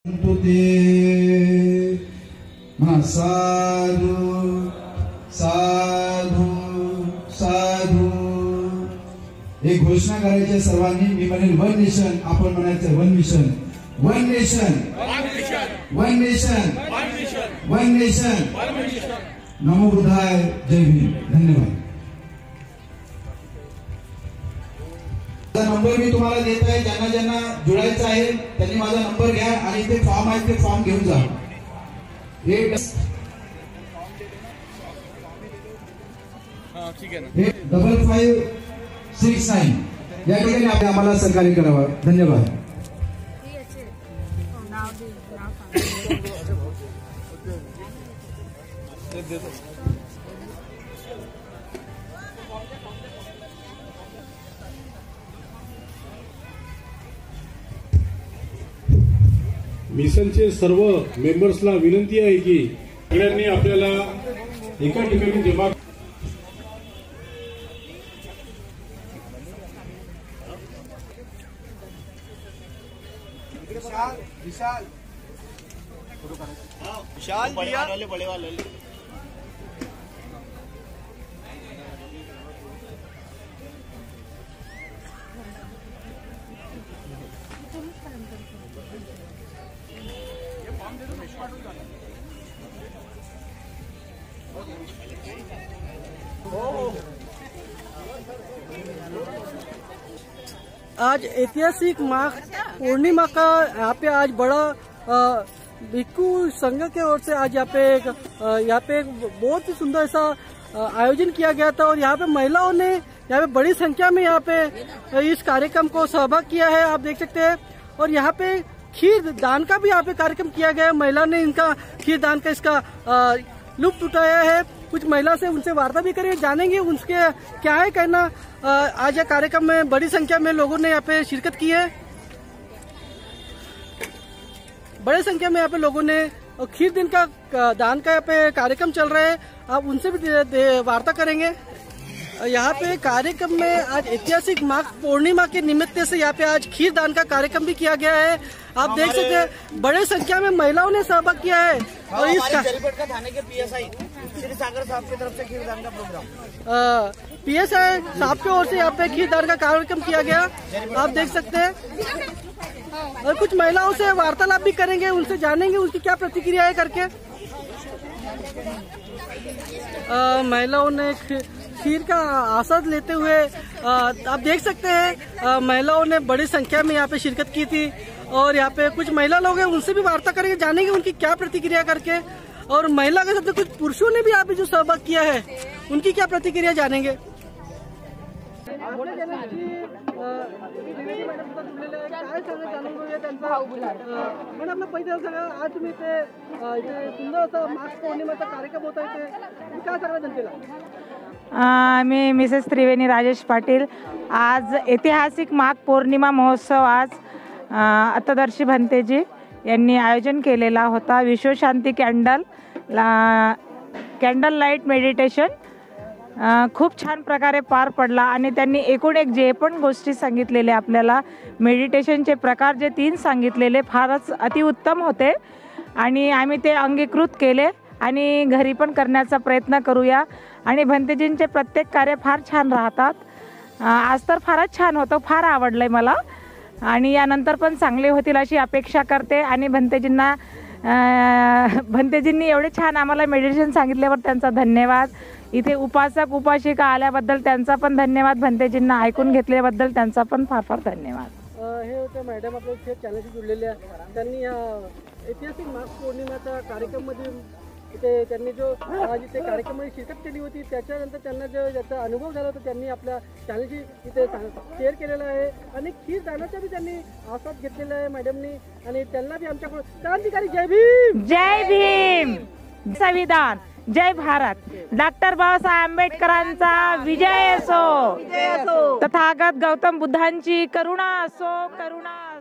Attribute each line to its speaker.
Speaker 1: साधु साधु साधु एक घोषणा करायची सर्वांनी। मी म्हणेल वन नेशन, आपण म्हणायचं one mission, one nation, one nation, one nation. नमो बुद्धाय, जय भीम, धन्यवाद। नंबर मी तुम्हाला देत आहे, ज्यांना ज्यांना जुळायचं आहे त्यांनी माझा नंबर घ्या आणि इथे फॉर्म आहे ते फॉर्म घेऊन जा। 5569 या ठिकाणी आपण आम्हाला सहकार्य करावं। धन्यवाद।
Speaker 2: मिशनचे सर्व मेंबर्सला विनंती आहे की सगळ्यांनी आपल्याला एका ठिकाणी जमा
Speaker 3: विशाल बड़े वाले
Speaker 4: आज ऐतिहासिक माघ पूर्णिमा का यहाँ पे आज बड़ा भिक्खू संघ के ओर से आज यहाँ पे एक बहुत ही सुंदर सा आयोजन किया गया था और यहाँ पे महिलाओं ने यहाँ पे बड़ी संख्या में यहाँ पे इस कार्यक्रम को सहभाग किया है, आप देख सकते हैं। और यहाँ पे खीर दान का भी यहाँ पे कार्यक्रम किया गया है। महिला ने इनका खीर दान का इसका लुत्फ उठाया है। कुछ महिला से उनसे वार्ता भी करें, जानेंगे उनके क्या है कहना। आज यह कार्यक्रम में बड़ी संख्या में लोगों ने यहाँ पे शिरकत की है। बड़ी संख्या में यहाँ पे लोगों ने खीर दिन का दान का यहाँ पे कार्यक्रम चल रहा है, आप उनसे भी वार्ता करेंगे। यहाँ पे कार्यक्रम में आज ऐतिहासिक माघ पूर्णिमा के निमित्त से यहाँ पे आज खीर दान का कार्यक्रम भी किया गया है। आप देख सकते हैं बड़े संख्या में महिलाओं ने सहभाग किया है। और इस
Speaker 3: का थाने के पीएसआई श्री सागर साहब की तरफ से खीर दान का प्रोग्राम
Speaker 4: पीएसआई साहब की ओर से यहाँ पे खीर दान का कार्यक्रम किया गया, आप देख सकते हैं। और कुछ महिलाओं से वार्तालाप भी करेंगे, उनसे जानेंगे उनकी क्या प्रतिक्रिया है करके। महिलाओं ने खीर का आस्वाद लेते हुए आप देख सकते हैं महिलाओं ने बड़ी संख्या में यहाँ पे शिरकत की थी। और यहाँ पे कुछ महिला लोग हैं, उनसे भी वार्ता करेंगे, जानेंगे उनकी क्या प्रतिक्रिया करके। और महिला के साथ कुछ पुरुषों ने भी यहाँ पे जो सहभाग किया है उनकी क्या प्रतिक्रिया जानेंगे। मॅडम पहिलं सगळं आज तुम्ही इथे सुंदर असं माघ पौर्णिमेचा कार्यक्रम होता इथे, काय सांगणार जनतेला?
Speaker 5: मी मिसेस त्रिवेणी राजेश पाटील। आज ऐतिहासिक माघ पौर्णिमा महोत्सव आज अत्तदर्शी भंतेजी यांनी आयोजन केलेला होता। विश्वशांती कॅन्डल लाईट मेडिटेशन खूप छान प्रकारे पार पडला आणि त्यांनी एकूण एक जे पण गोष्टी सांगितलेले आपल्याला मेडिटेशनचे प्रकार जे 3 सांगितलेले फारच अतिउत्तम होते आणि आम्ही ते अंगीकृत केले आणि घरी पण करण्याचा प्रयत्न करूया। आणि भंतेजींचे प्रत्येक कार्य फार छान राहतात। आज तर फारच छान होतं, फार आवडलंय मला आणि यानंतर पण चांगले होतील अशी अपेक्षा करते। आणि भंतेजींनी एवढे छान आम्हाला मेडिटेशन सांगितल्यावर त्यांचा धन्यवाद। इथे उपासक उपासिका आल्याबद्दल त्यांचा पण धन्यवाद। भंतेजींना ऐकून घेतल्याबद्दल त्यांचा पण फार फार धन्यवाद।
Speaker 4: हे होते मॅडम आपल्या थेट चॅनलशी जुळलेले आहे, त्यांनी ऐतिहासिक माघ पौर्णिमेच्या कार्यक्रमामध्ये त्यांनी जो आज इथे कार्यक्रमामध्ये शिरकत केली होती, त्याच्यानंतर त्यांना जो याचा अनुभव झाला होता त्यांनी आपल्या चॅनलशी इथे शेअर केलेला आहे। आणि खीर दानाचा भी त्यांनी आस्वाद घेतलेला आहे मॅडमनी आणि त्यांना भी आमच्याकडून क्रांतिकारी जय भीम,
Speaker 5: जय भीम, संविधान, जय भारत, डॉक्टर बाबासाहेब आंबेडकरांचा विजय असो, तथागत गौतम बुद्धांची करुणा असो, करुणा।